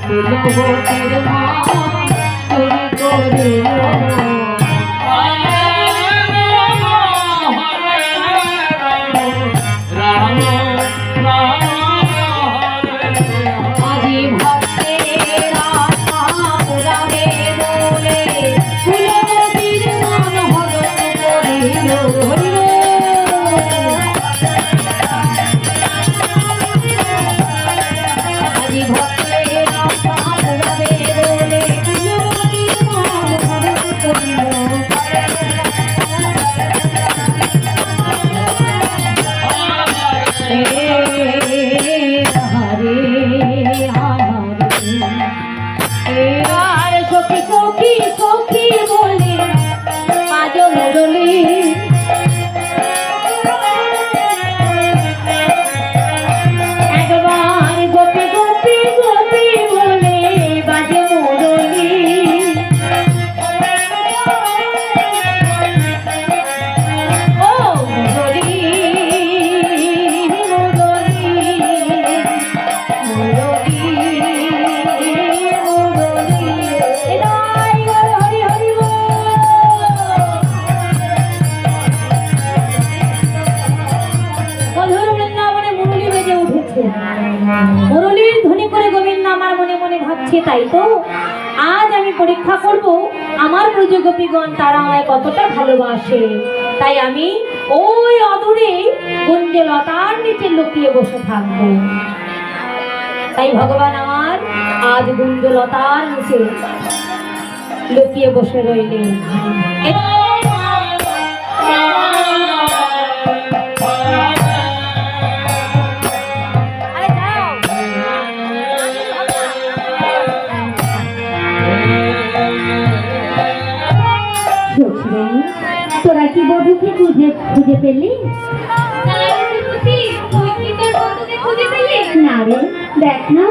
কুলবতীর মা চুরি করিল মুরলীর ধ্বনি করে গোবিন্দ আমার মনে মনে ভাবছে, তাই তো আজ আমি পরীক্ষা করব আমার ব্রজ গোপীগণ তারা আমায় কতটা ভালোবাসে। তাই আমি ওই অদূরে গুঞ্জলতার নিচে লুকিয়ে বসে থাকবো। তাই ভগবান আমার আজ গুঞ্জলতার নিচে লুকিয়ে বসে রইলেন। তোরা কি বধূকে খুঁজে পেলি? না রে, দেখ না